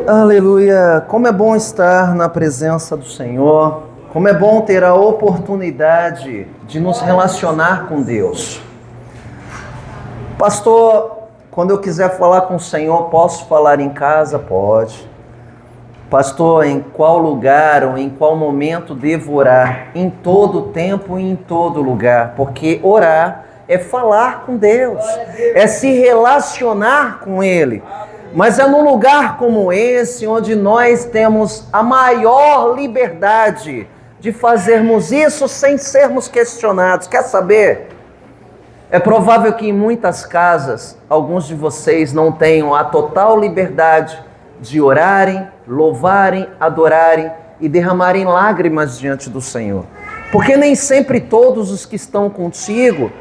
Aleluia! Como é bom estar na presença do Senhor. Como é bom ter a oportunidade de nos relacionar com Deus. Pastor, quando eu quiser falar com o Senhor, posso falar em casa? Pode. Pastor, em qual lugar ou em qual momento devo orar? Em todo tempo e em todo lugar. Porque orar é falar com Deus, é se relacionar com Ele. Mas é num lugar como esse, onde nós temos a maior liberdade de fazermos isso sem sermos questionados. Quer saber? É provável que em muitas casas, alguns de vocês não tenham a total liberdade de orarem, louvarem, adorarem e derramarem lágrimas diante do Senhor. Porque nem sempre todos os que estão contigo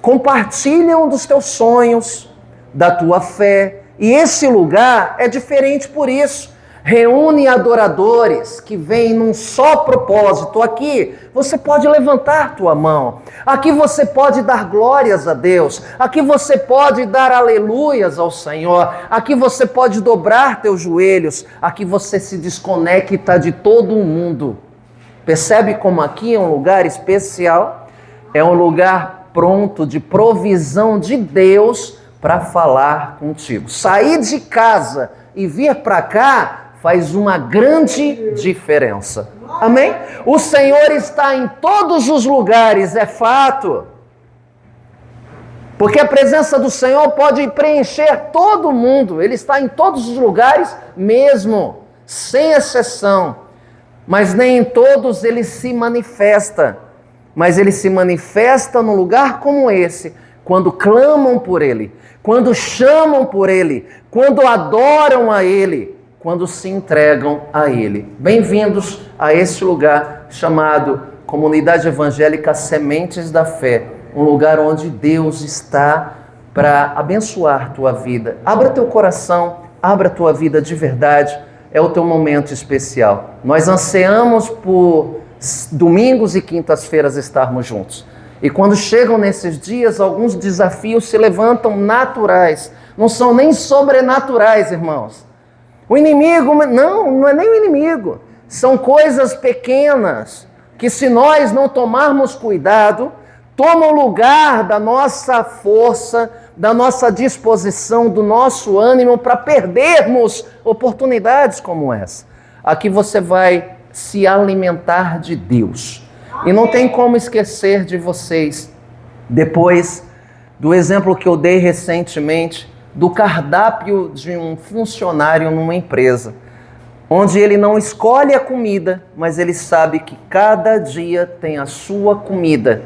compartilham dos teus sonhos, da tua fé. E esse lugar é diferente por isso. Reúne adoradores que vêm num só propósito. Aqui você pode levantar tua mão. Aqui você pode dar glórias a Deus. Aqui você pode dar aleluias ao Senhor. Aqui você pode dobrar teus joelhos. Aqui você se desconecta de todo o mundo. Percebe como aqui é um lugar especial? É um lugar pronto de provisão de Deus para falar contigo. Sair de casa e vir para cá faz uma grande diferença. Amém? O Senhor está em todos os lugares, é fato. Porque a presença do Senhor pode preencher todo mundo. Ele está em todos os lugares mesmo, sem exceção. Mas nem em todos ele se manifesta. Mas ele se manifesta num lugar como esse, quando clamam por Ele, quando chamam por Ele, quando adoram a Ele, quando se entregam a Ele. Bem-vindos a esse lugar chamado Comunidade Evangélica Sementes da Fé, um lugar onde Deus está para abençoar tua vida. Abra teu coração, abra tua vida de verdade, é o teu momento especial. Nós ansiamos por domingos e quintas-feiras estarmos juntos. E quando chegam nesses dias, alguns desafios se levantam naturais. Não são nem sobrenaturais, irmãos. O inimigo, não é nem o inimigo. São coisas pequenas que, se nós não tomarmos cuidado, tomam lugar da nossa força, da nossa disposição, do nosso ânimo para perdermos oportunidades como essa. Aqui você vai se alimentar de Deus. E não tem como esquecer de vocês, depois do exemplo que eu dei recentemente, do cardápio de um funcionário numa empresa, onde ele não escolhe a comida, mas ele sabe que cada dia tem a sua comida.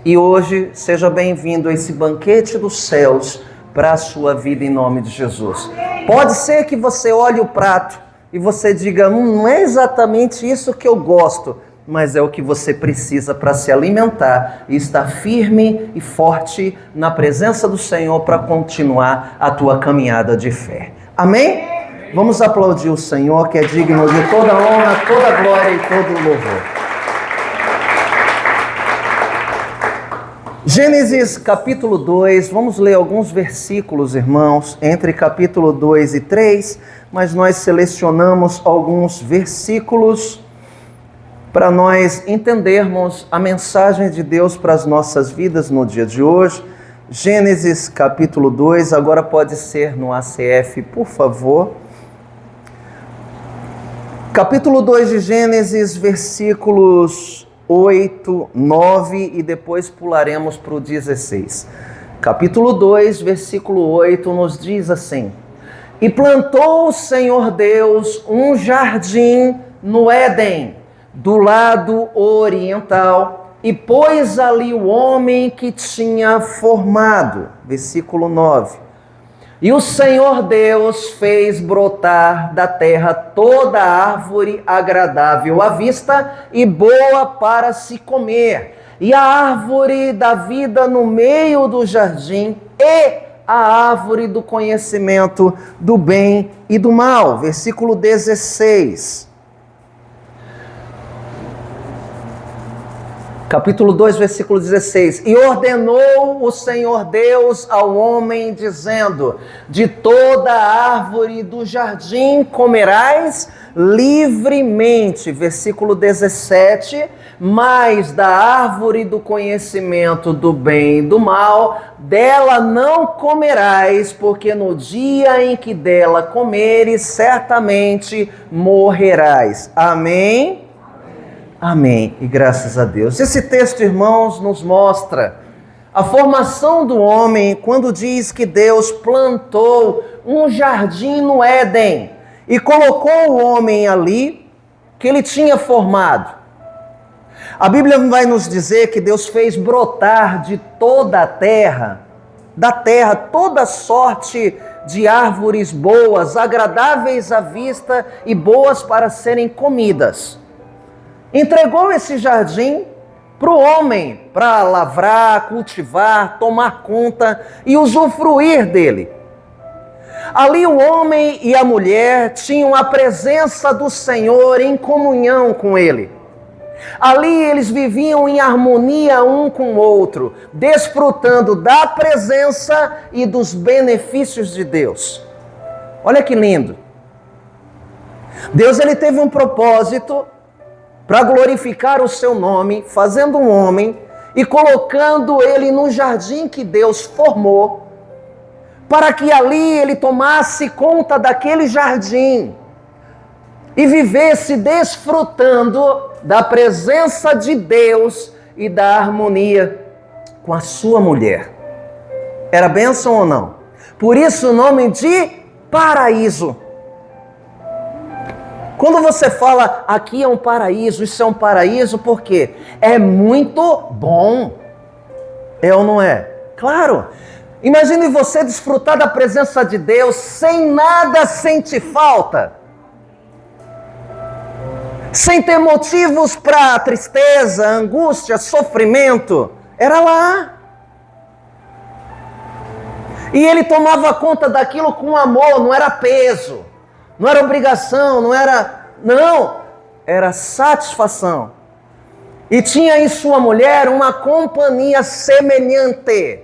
E hoje, seja bem-vindo a esse banquete dos céus para a sua vida em nome de Jesus. Pode ser que você olhe o prato e você diga, não é exatamente isso que eu gosto, mas é o que você precisa para se alimentar e estar firme e forte na presença do Senhor para continuar a tua caminhada de fé. Amém? Vamos aplaudir o Senhor, que é digno de toda honra, toda glória e todo louvor. Gênesis capítulo 2, vamos ler alguns versículos, irmãos, entre capítulo 2 e 3, mas nós selecionamos alguns versículos para nós entendermos a mensagem de Deus para as nossas vidas no dia de hoje. Gênesis capítulo 2, agora pode ser no ACF, por favor. Capítulo 2 de Gênesis, versículos 8, 9 e depois pularemos para o 16. Capítulo 2, versículo 8 nos diz assim: E plantou o Senhor Deus um jardim no Éden, do lado oriental, e pôs ali o homem que tinha formado. Versículo 9. E o Senhor Deus fez brotar da terra toda árvore agradável à vista e boa para se comer, e a árvore da vida no meio do jardim, e a árvore do conhecimento do bem e do mal. Versículo 16. Capítulo 2, versículo 16. E ordenou o Senhor Deus ao homem, dizendo: de toda árvore do jardim comerás livremente. Versículo 17. Mas da árvore do conhecimento do bem e do mal, dela não comerás, porque no dia em que dela comeres, certamente morrerás. Amém? Amém, e graças a Deus. Esse texto, irmãos, nos mostra a formação do homem quando diz que Deus plantou um jardim no Éden e colocou o homem ali que ele tinha formado. A Bíblia vai nos dizer que Deus fez brotar de toda a terra, da terra, toda sorte de árvores boas, agradáveis à vista e boas para serem comidas. Entregou esse jardim para o homem, para lavrar, cultivar, tomar conta e usufruir dele. Ali o homem e a mulher tinham a presença do Senhor em comunhão com ele. Ali eles viviam em harmonia um com o outro, desfrutando da presença e dos benefícios de Deus. Olha que lindo. Deus ele teve um propósito para glorificar o seu nome, fazendo um homem e colocando ele no jardim que Deus formou, para que ali ele tomasse conta daquele jardim e vivesse desfrutando da presença de Deus e da harmonia com a sua mulher. Era bênção ou não? Por isso o nome de paraíso. Quando você fala, aqui é um paraíso, isso é um paraíso, por quê? É muito bom. É ou não é? Claro. Imagine você desfrutar da presença de Deus sem nada sentir falta. Sem ter motivos para tristeza, angústia, sofrimento. Era lá. E ele tomava conta daquilo com amor, não era peso. Não era obrigação, era satisfação. E tinha em sua mulher uma companhia semelhante,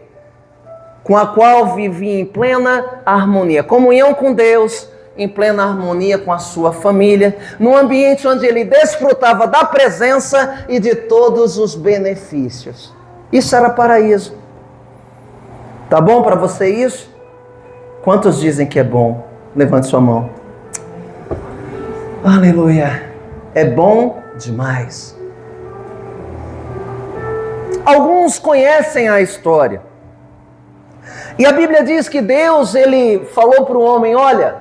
com a qual vivia em plena harmonia. Comunhão com Deus, em plena harmonia com a sua família, num ambiente onde ele desfrutava da presença e de todos os benefícios. Isso era paraíso. Tá bom para você isso? Quantos dizem que é bom? Levante sua mão. Aleluia, é bom demais. Alguns conhecem a história. E a Bíblia diz que Deus, ele falou para o homem, olha,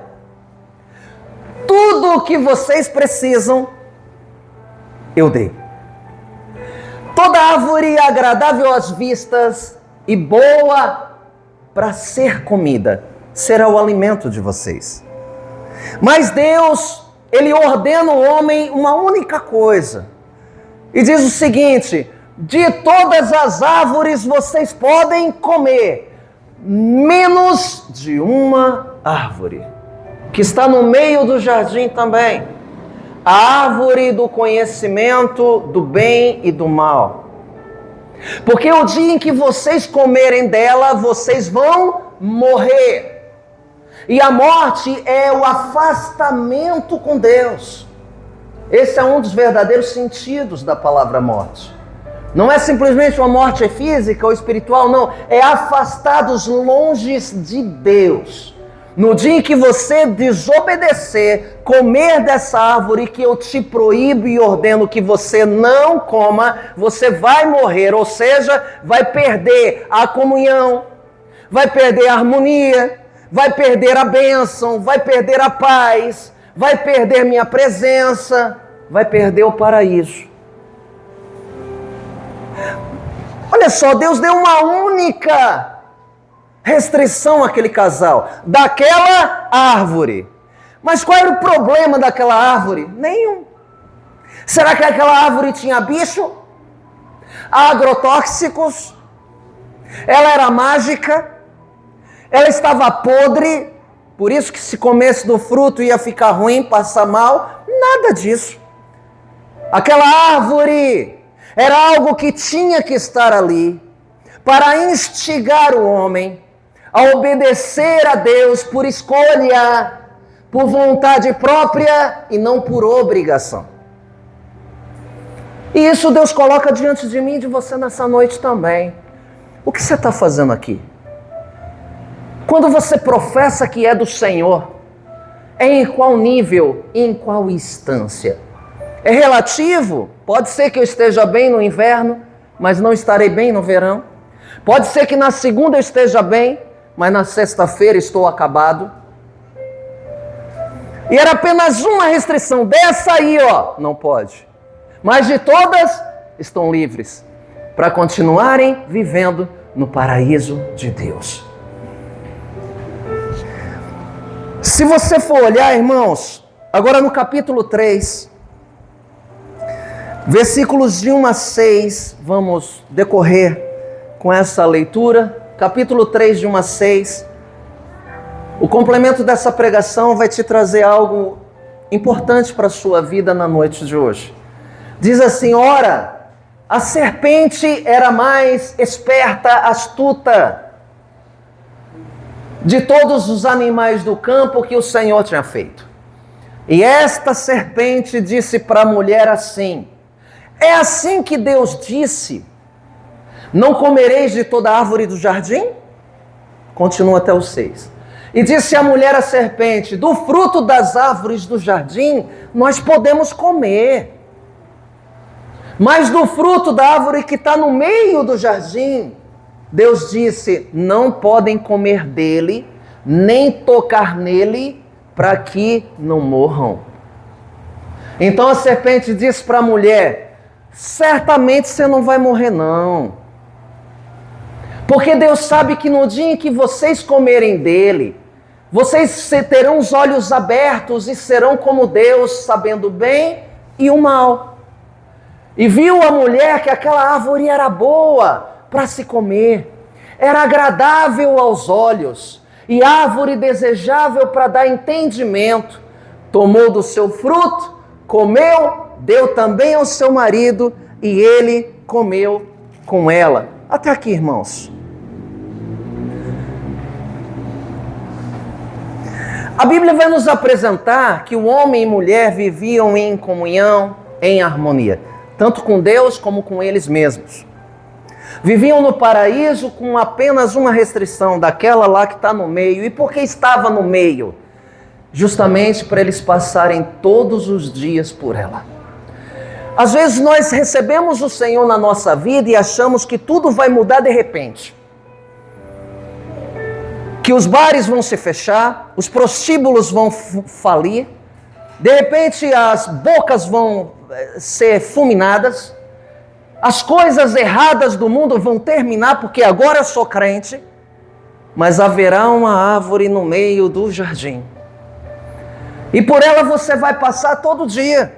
tudo o que vocês precisam, eu dei. Toda árvore agradável às vistas e boa para ser comida, será o alimento de vocês. Mas Deus, ele ordena ao homem uma única coisa. E diz o seguinte: de todas as árvores vocês podem comer, menos de uma árvore, que está no meio do jardim também. A árvore do conhecimento do bem e do mal. Porque o dia em que vocês comerem dela, vocês vão morrer. E a morte é o afastamento com Deus. Esse é um dos verdadeiros sentidos da palavra morte. Não é simplesmente uma morte física ou espiritual, não. É afastados longe de Deus. No dia em que você desobedecer, comer dessa árvore que eu te proíbo e ordeno que você não coma, você vai morrer, ou seja, vai perder a comunhão, vai perder a harmonia, vai perder a bênção, vai perder a paz, vai perder minha presença, vai perder o paraíso. Olha só, Deus deu uma única restrição àquele casal, daquela árvore. Mas qual era o problema daquela árvore? Nenhum. Será que aquela árvore tinha bicho? Agrotóxicos? Ela era mágica? Ela estava podre? Por isso que se comesse do fruto ia ficar ruim, passar mal? Nada disso. Aquela árvore Era algo que tinha que estar ali para instigar o homem a obedecer a Deus por escolha, por vontade própria e não por obrigação. E isso Deus coloca diante de mim e de você nessa noite também. O que você está fazendo aqui? Quando você professa que é do Senhor, é em qual nível e em qual instância? É relativo? Pode ser que eu esteja bem no inverno, mas não estarei bem no verão. Pode ser que na segunda eu esteja bem, mas na sexta-feira estou acabado. E era apenas uma restrição, dessa aí, ó, não pode. Mas de todas, estão livres para continuarem vivendo no paraíso de Deus. Se você for olhar, irmãos, agora no capítulo 3, versículos de 1 a 6, vamos decorrer com essa leitura. Capítulo 3, de 1 a 6. O complemento dessa pregação vai te trazer algo importante para a sua vida na noite de hoje. Diz assim: ora, a serpente era mais esperta, astuta de todos os animais do campo que o Senhor tinha feito. E esta serpente disse para a mulher assim: é assim que Deus disse, não comereis de toda árvore do jardim? Continua até o 6. E disse a mulher à serpente: do fruto das árvores do jardim nós podemos comer, mas do fruto da árvore que está no meio do jardim, Deus disse, não podem comer dele, nem tocar nele, para que não morram. Então a serpente disse para a mulher: certamente você não vai morrer não. Porque Deus sabe que no dia em que vocês comerem dele, vocês terão os olhos abertos e serão como Deus, sabendo o bem e o mal. E viu a mulher que aquela árvore era boa para se comer, era agradável aos olhos, e árvore desejável para dar entendimento. Tomou do seu fruto, comeu, deu também ao seu marido, e ele comeu com ela. Até aqui, irmãos. A Bíblia vai nos apresentar que o homem e mulher viviam em comunhão, em harmonia, tanto com Deus como com eles mesmos. Viviam no paraíso com apenas uma restrição, daquela lá que está no meio. E por que estava no meio? Justamente para eles passarem todos os dias por ela. Às vezes nós recebemos o Senhor na nossa vida e achamos que tudo vai mudar de repente. Que os bares vão se fechar, os prostíbulos vão falir, de repente as bocas vão ser fulminadas, as coisas erradas do mundo vão terminar, porque agora eu sou crente, mas haverá uma árvore no meio do jardim. E por ela você vai passar todo dia.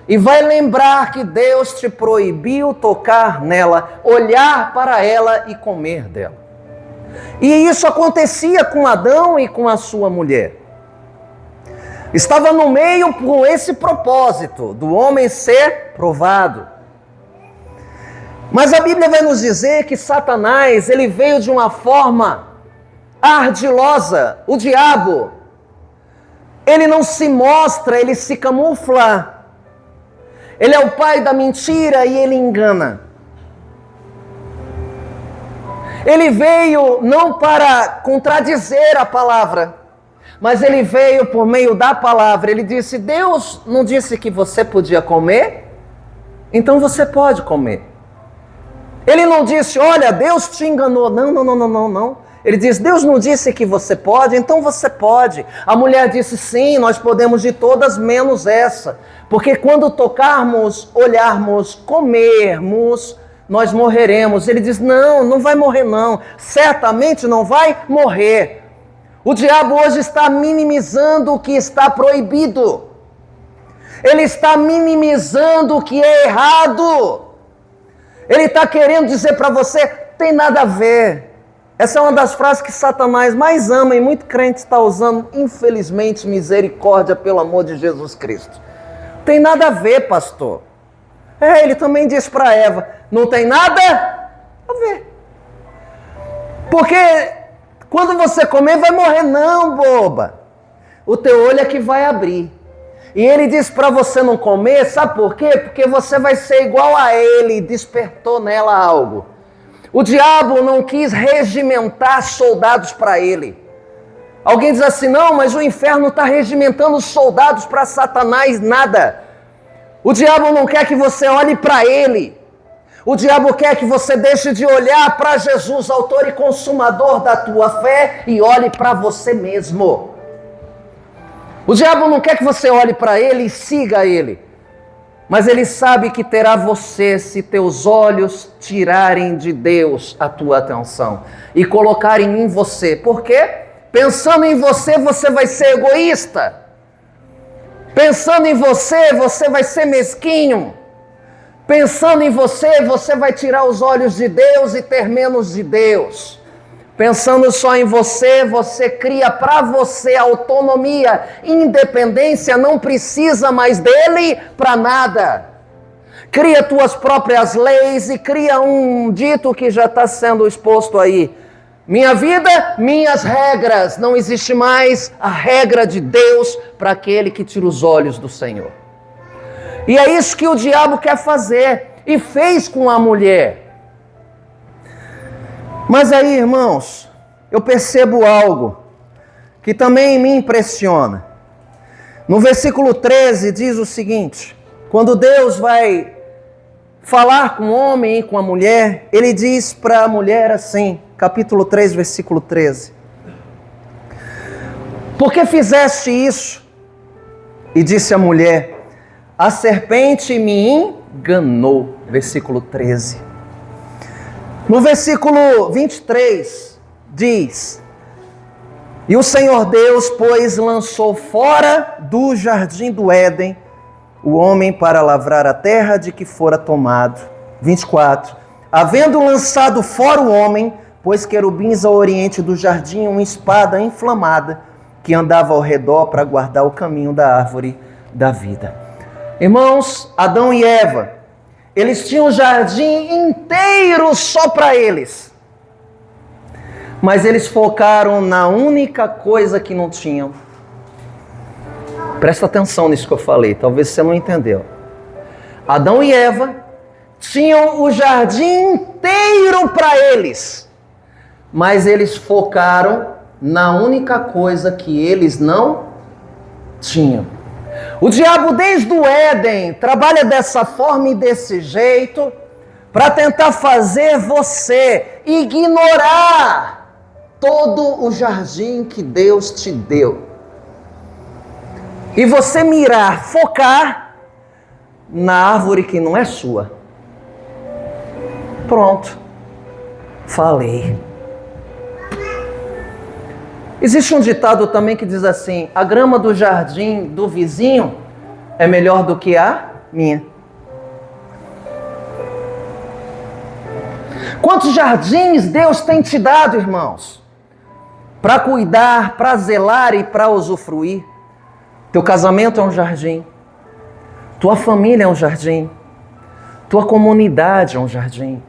E vai lembrar que Deus te proibiu tocar nela, olhar para ela e comer dela. E isso acontecia com Adão e com a sua mulher. Estava no meio com esse propósito, do homem ser provado. Mas a Bíblia vai nos dizer que Satanás, ele veio de uma forma ardilosa. O diabo, ele não se mostra, ele se camufla. Ele é o pai da mentira e ele engana. Ele veio não para contradizer a palavra, mas ele veio por meio da palavra. Ele disse: Deus não disse que você podia comer? Então você pode comer. Ele não disse: olha, Deus te enganou. Não. Ele diz: Deus não disse que você pode, então você pode. A mulher disse: sim, nós podemos de todas menos essa. Porque quando tocarmos, olharmos, comermos, nós morreremos. Ele diz: não vai morrer não. Certamente não vai morrer. O diabo hoje está minimizando o que está proibido. Ele está minimizando o que é errado. Ele está querendo dizer para você: tem nada a ver. Essa é uma das frases que Satanás mais ama e muito crente está usando. Infelizmente, misericórdia, pelo amor de Jesus Cristo. Tem nada a ver, pastor. Ele também disse para Eva, não tem nada a ver. Porque quando você comer vai morrer. Não, boba. O teu olho é que vai abrir. E ele disse para você não comer, sabe por quê? Porque você vai ser igual a ele, despertou nela algo. O diabo não quis regimentar soldados para ele. Alguém diz assim, não, mas o inferno está regimentando soldados para Satanás, nada. O diabo não quer que você olhe para ele. O diabo quer que você deixe de olhar para Jesus, autor e consumador da tua fé, e olhe para você mesmo. O diabo não quer que você olhe para ele e siga ele. Mas ele sabe que terá você se teus olhos tirarem de Deus a tua atenção e colocarem em você. Por quê? Pensando em você, você vai ser egoísta. Pensando em você, você vai ser mesquinho. Pensando em você, você vai tirar os olhos de Deus e ter menos de Deus. Pensando só em você, você cria para você autonomia, independência, não precisa mais dele para nada. Cria tuas próprias leis e cria um dito que já está sendo exposto aí. Minha vida, minhas regras. Não existe mais a regra de Deus para aquele que tira os olhos do Senhor. E é isso que o diabo quer fazer e fez com a mulher. Mas aí, irmãos, eu percebo algo que também me impressiona. No versículo 13 diz o seguinte: quando Deus vai falar com o homem e com a mulher, ele diz para a mulher assim, capítulo 3, versículo 13: por que fizeste isso? E disse a mulher: a serpente me enganou. Versículo 13. No versículo 23, diz: e o Senhor Deus, pois, lançou fora do jardim do Éden o homem para lavrar a terra de que fora tomado. 24. Havendo lançado fora o homem, pôs querubins ao oriente do jardim uma espada inflamada que andava ao redor para guardar o caminho da árvore da vida. Irmãos, Adão e Eva, eles tinham o jardim inteiro só para eles. Mas eles focaram na única coisa que não tinham. Presta atenção nisso que eu falei, talvez você não entendeu. Adão e Eva tinham o jardim inteiro para eles. Mas eles focaram na única coisa que eles não tinham. O diabo desde o Éden trabalha dessa forma e desse jeito para tentar fazer você ignorar todo o jardim que Deus te deu. E você mirar, focar na árvore que não é sua. Pronto. Falei. Existe um ditado também que diz assim: a grama do jardim do vizinho é melhor do que a minha. Quantos jardins Deus tem te dado, irmãos? Para cuidar, para zelar e para usufruir. Teu casamento é um jardim. Tua família é um jardim. Tua comunidade é um jardim.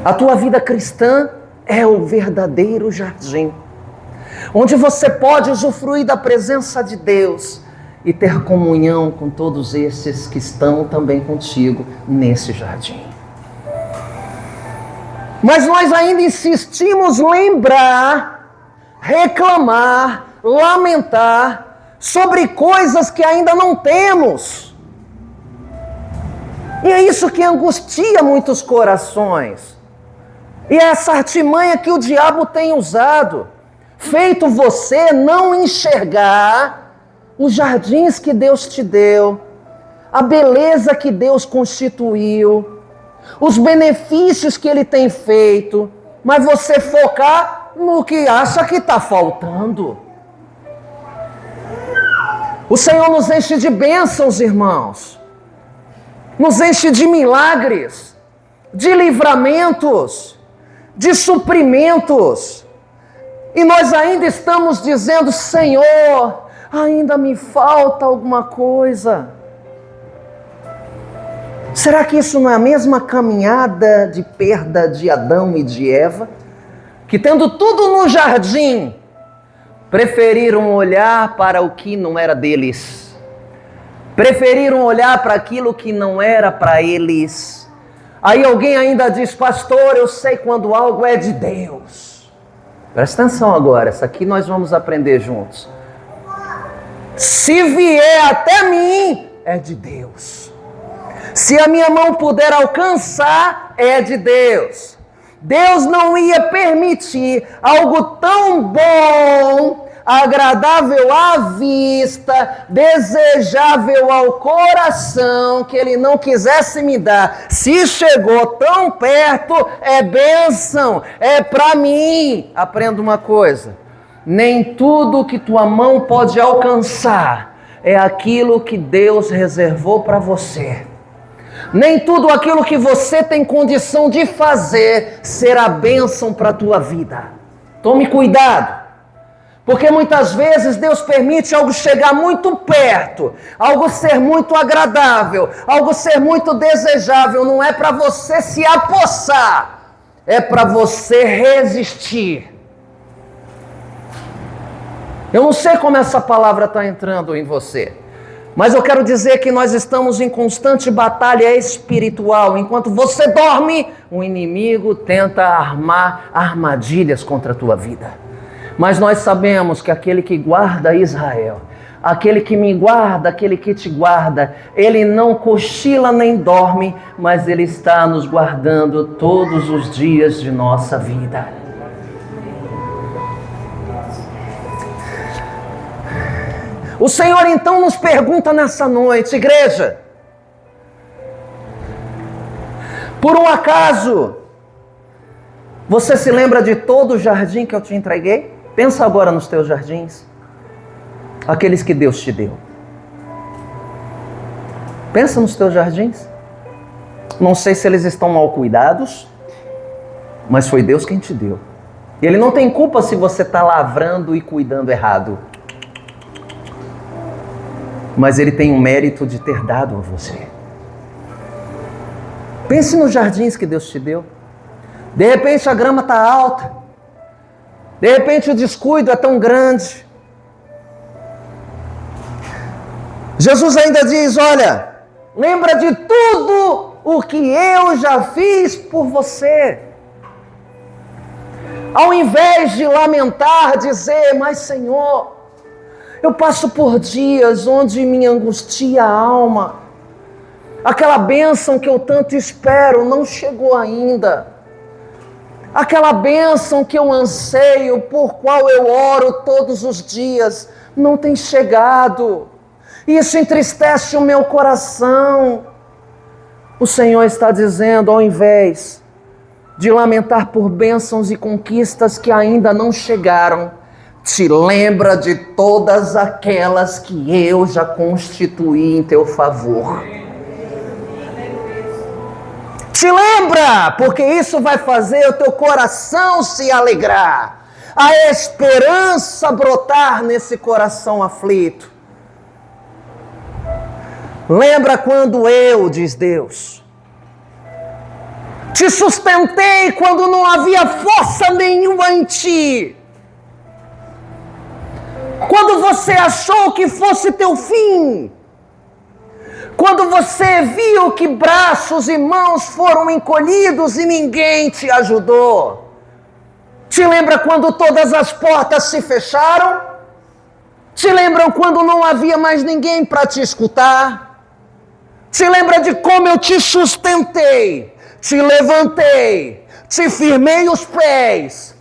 A tua vida cristã é o verdadeiro jardim, onde você pode usufruir da presença de Deus e ter comunhão com todos esses que estão também contigo nesse jardim. Mas nós ainda insistimos em lembrar, reclamar, lamentar sobre coisas que ainda não temos. E é isso que angustia muitos corações. E é essa artimanha que o diabo tem usado, feito você não enxergar os jardins que Deus te deu, a beleza que Deus constituiu, os benefícios que Ele tem feito, mas você focar no que acha que está faltando. O Senhor nos enche de bênçãos, irmãos, nos enche de milagres, de livramentos, de suprimentos, e nós ainda estamos dizendo: Senhor, ainda me falta alguma coisa. Será que isso não é a mesma caminhada de perda de Adão e de Eva? Que tendo tudo no jardim, preferiram olhar para o que não era deles. Preferiram olhar para aquilo que não era para eles. Aí alguém ainda diz: pastor, eu sei quando algo é de Deus. Presta atenção agora, essa aqui nós vamos aprender juntos. Se vier até mim, é de Deus. Se a minha mão puder alcançar, é de Deus. Deus não ia permitir algo tão bom, agradável à vista, desejável ao coração, que Ele não quisesse me dar. Se chegou tão perto, é bênção, é para mim. Aprenda uma coisa: nem tudo que tua mão pode alcançar é aquilo que Deus reservou para você. Nem tudo aquilo que você tem condição de fazer será bênção para a tua vida. Tome cuidado, porque muitas vezes Deus permite algo chegar muito perto, algo ser muito agradável, algo ser muito desejável. Não é para você se apossar, é para você resistir. Eu não sei como essa palavra está entrando em você, mas eu quero dizer que nós estamos em constante batalha espiritual. Enquanto você dorme, o inimigo tenta armar armadilhas contra a tua vida. Mas nós sabemos que aquele que guarda Israel, aquele que me guarda, aquele que te guarda, ele não cochila nem dorme, mas ele está nos guardando todos os dias de nossa vida. O Senhor então nos pergunta nessa noite: igreja, por um acaso, você se lembra de todo o jardim que eu te entreguei? Pensa agora nos teus jardins, aqueles que Deus te deu. Pensa nos teus jardins. Não sei se eles estão mal cuidados, mas foi Deus quem te deu. Ele não tem culpa se você está lavrando e cuidando errado, mas Ele tem o mérito de ter dado a você. Pense nos jardins que Deus te deu. De repente a grama está alta, de repente o descuido é tão grande. Jesus ainda diz: olha, lembra de tudo o que eu já fiz por você. Ao invés de lamentar, dizer: mas Senhor, eu passo por dias onde me angustia a alma. Aquela bênção que eu tanto espero não chegou ainda. Aquela bênção que eu anseio, por qual eu oro todos os dias, não tem chegado. Isso entristece o meu coração. O Senhor está dizendo: ao invés de lamentar por bênçãos e conquistas que ainda não chegaram, te lembra de todas aquelas que eu já constituí em teu favor. Te lembra, porque isso vai fazer o teu coração se alegrar, a esperança brotar nesse coração aflito. Lembra quando eu, diz Deus, te sustentei quando não havia força nenhuma em ti. Quando você achou que fosse teu fim. Quando você viu que braços e mãos foram encolhidos e ninguém te ajudou. Te lembra quando todas as portas se fecharam? Te lembram quando não havia mais ninguém para te escutar? Te lembra de como eu te sustentei, te levantei, te firmei os pés,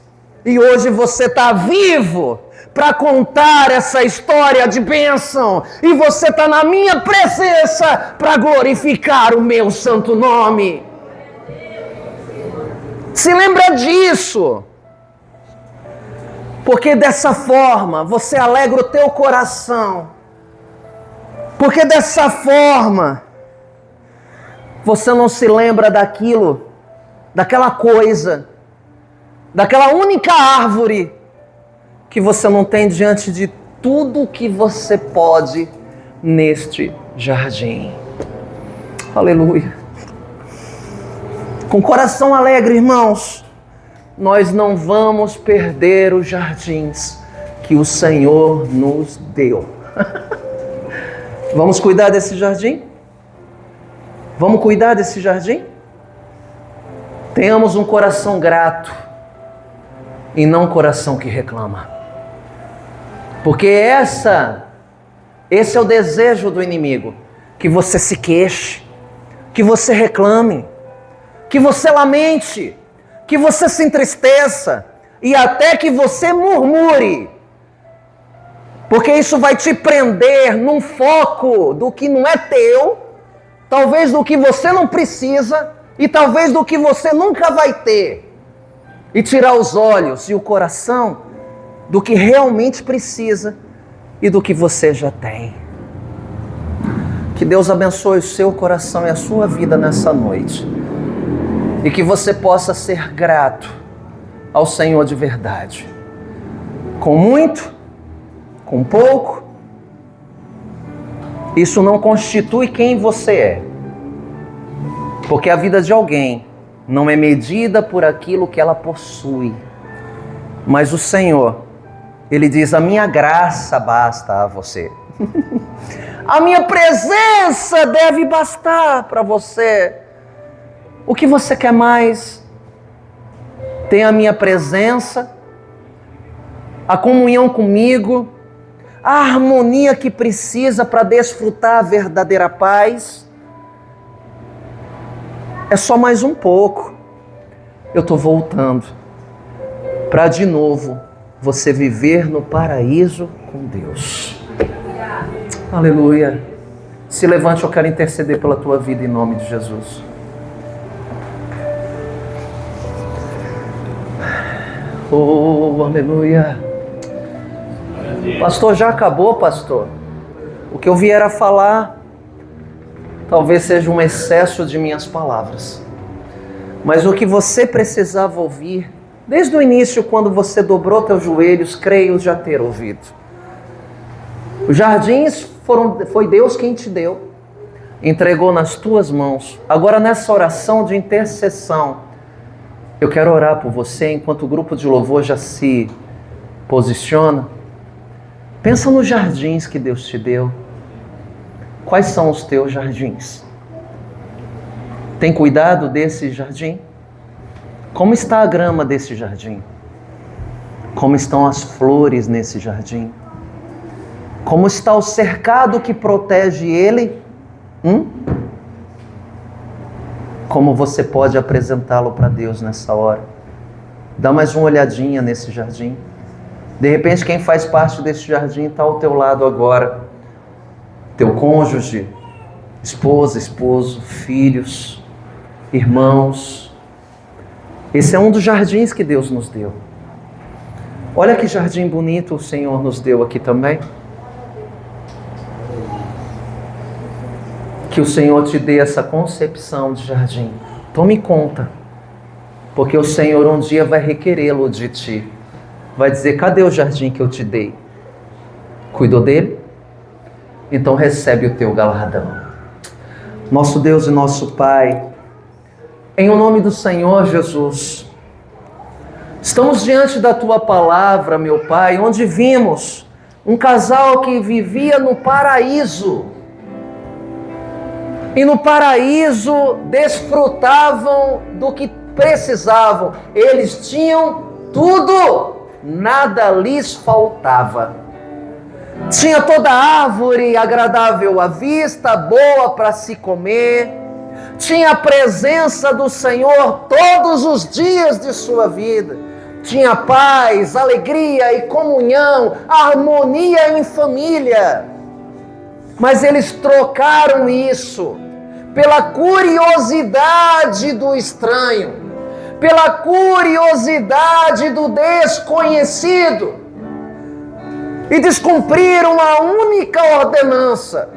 e hoje você está vivo para contar essa história de bênção, e você está na minha presença para glorificar o meu santo nome. Se lembra disso, porque dessa forma você alegra o teu coração, porque dessa forma você não se lembra daquilo, daquela coisa, daquela única árvore que você não tem diante de tudo que você pode neste jardim. Aleluia. Com coração alegre, irmãos, nós não vamos perder os jardins que o Senhor nos deu. Vamos cuidar desse jardim? Vamos cuidar desse jardim? Tenhamos um coração grato e não um coração que reclama. Porque esse é o desejo do inimigo, que você se queixe, que você reclame, que você lamente, que você se entristeça e até que você murmure. Porque isso vai te prender num foco do que não é teu, talvez do que você não precisa e talvez do que você nunca vai ter. E tirar os olhos e o coração do que realmente precisa e do que você já tem. Que Deus abençoe o seu coração e a sua vida nessa noite. E que você possa ser grato ao Senhor de verdade. Com muito, com pouco, isso não constitui quem você é. Porque a vida de alguém não é medida por aquilo que ela possui. Mas o Senhor, Ele diz: a minha graça basta a você. A minha presença deve bastar para você. O que você quer mais? Tem a minha presença, a comunhão comigo, a harmonia que precisa para desfrutar a verdadeira paz. É só mais um pouco. Eu estou voltando para de novo você viver no paraíso com Deus. Aleluia. Se levante, eu quero interceder pela tua vida em nome de Jesus. Oh, aleluia. Pastor, já acabou, pastor? O que eu vier a falar talvez seja um excesso de minhas palavras. Mas o que você precisava ouvir, desde o início, quando você dobrou teus joelhos, creio já ter ouvido. Os jardins foi Deus quem te deu, entregou nas tuas mãos. Agora, nessa oração de intercessão, eu quero orar por você, enquanto o grupo de louvor já se posiciona. Pensa nos jardins que Deus te deu. Quais são os teus jardins? Tem cuidado desse jardim? Como está a grama desse jardim? Como estão as flores nesse jardim? Como está o cercado que protege ele? Como você pode apresentá-lo para Deus nessa hora? Dá mais uma olhadinha nesse jardim. De repente, quem faz parte desse jardim está ao teu lado agora. Teu cônjuge, esposa, esposo, filhos, irmãos. Esse é um dos jardins que Deus nos deu. Olha que jardim bonito o Senhor nos deu aqui também. Que o Senhor te dê essa concepção de jardim. Tome conta, porque o Senhor um dia vai requerê-lo de ti. Vai dizer: cadê o jardim que eu te dei? Cuidou dele? Então recebe o teu galardão. Nosso Deus e nosso Pai, em o nome do Senhor Jesus, estamos diante da Tua palavra, meu Pai, onde vimos um casal que vivia no paraíso. E no paraíso desfrutavam do que precisavam. Eles tinham tudo, nada lhes faltava. Tinha toda árvore agradável à vista, boa para se comer. Tinha a presença do Senhor todos os dias de sua vida. Tinha paz, alegria e comunhão, harmonia em família. Mas eles trocaram isso pela curiosidade do estranho, pela curiosidade do desconhecido, e descumpriram a única ordenança.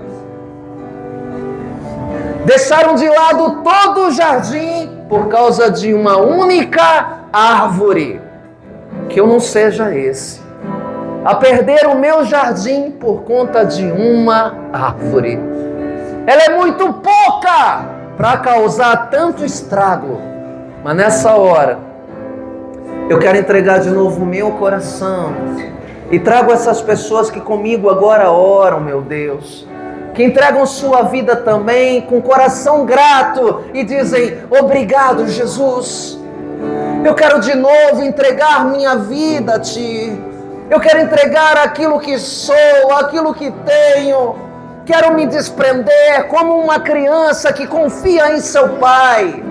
Deixaram de lado todo o jardim por causa de uma única árvore. Que eu não seja esse, a perder o meu jardim por conta de uma árvore. Ela é muito pouca para causar tanto estrago. Mas nessa hora, eu quero entregar de novo o meu coração. E trago essas pessoas que comigo agora oram, meu Deus, que entregam sua vida também com coração grato e dizem: obrigado, Jesus. Eu quero de novo entregar minha vida a Ti. Eu quero entregar aquilo que sou, aquilo que tenho. Quero me desprender como uma criança que confia em seu pai.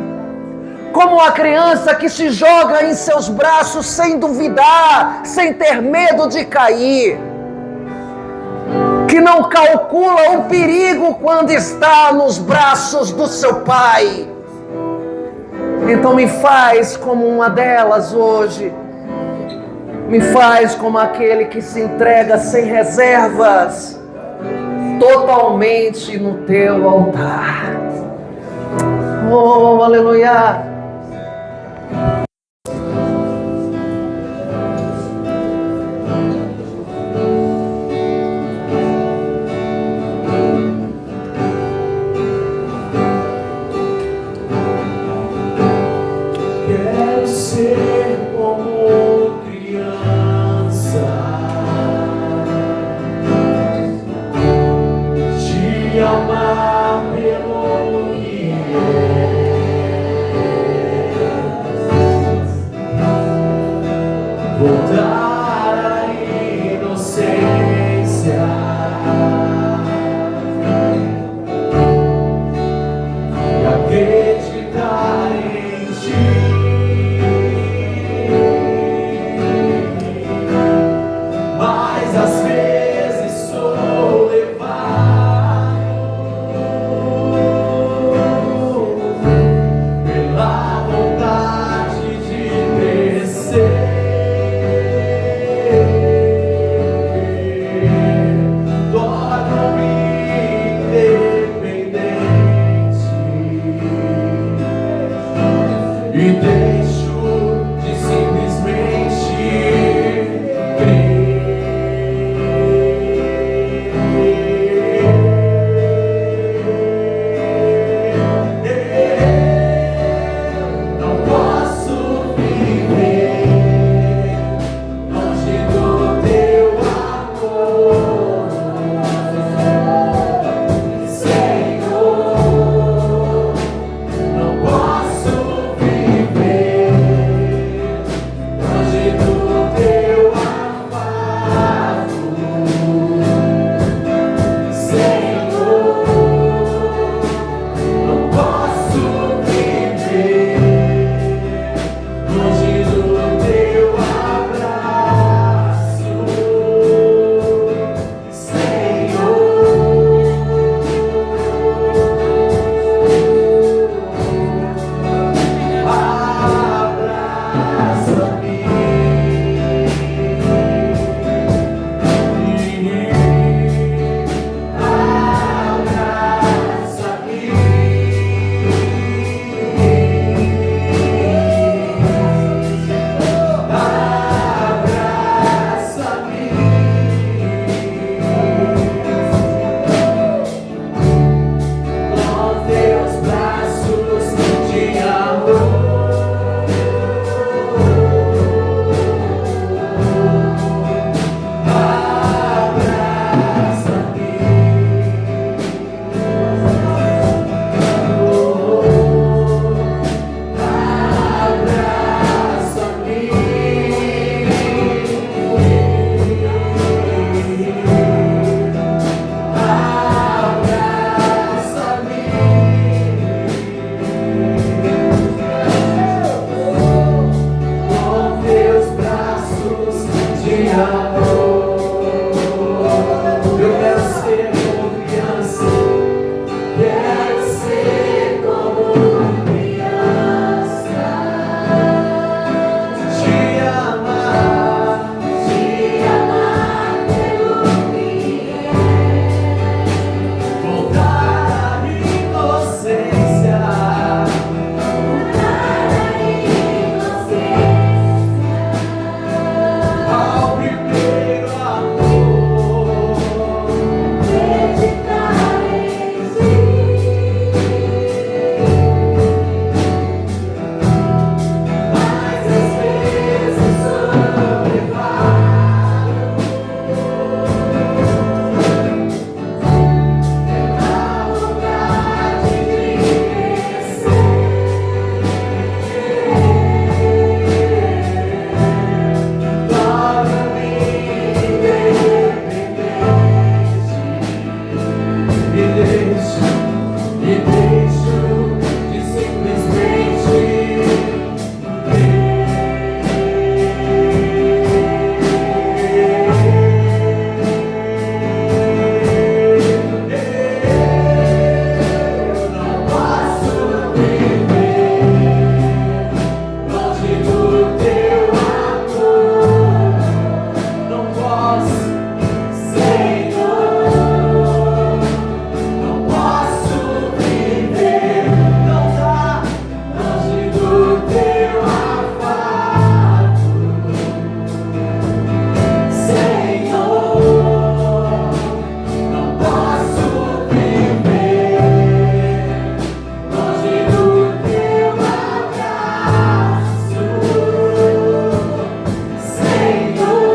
Como uma criança que se joga em seus braços sem duvidar, sem ter medo de cair. Que não calcula o perigo quando está nos braços do seu pai. Então me faz como uma delas hoje. Me faz como aquele que se entrega sem reservas, totalmente no teu altar. Oh, aleluia! Quero ser como criança, te amar pelo que voltar à inocência e acreditar em Ti. Mas às vezes sou levado pela vontade de crescer. Torno-me independente e deixo de simplesmente não posso viver longe do Teu amor, Senhor. Não posso viver longe do Teu amparo, Senhor. Não posso viver longe do Teu abraço, Senhor. Com Teus braços de amor, com Teus braços de amor. Eu quero ser como criança, quero ser como criança, te amar pelo que voltar à inocência. Ao primeiro nós, Senhor. Não posso viver, não dá, longe do teu afago, Senhor. Não posso viver longe do teu abraço, Senhor.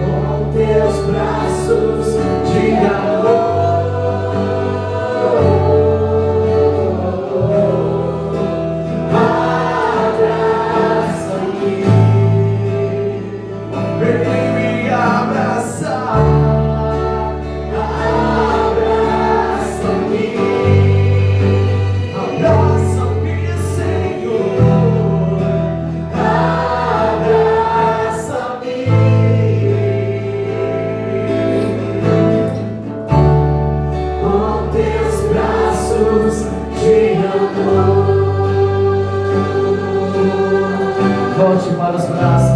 Com teus braços de amor, abraça-me, vem me abraçar, abraça-me, abraça-me, Senhor, abraça-me. Com teus braços de amor. Volte para os braços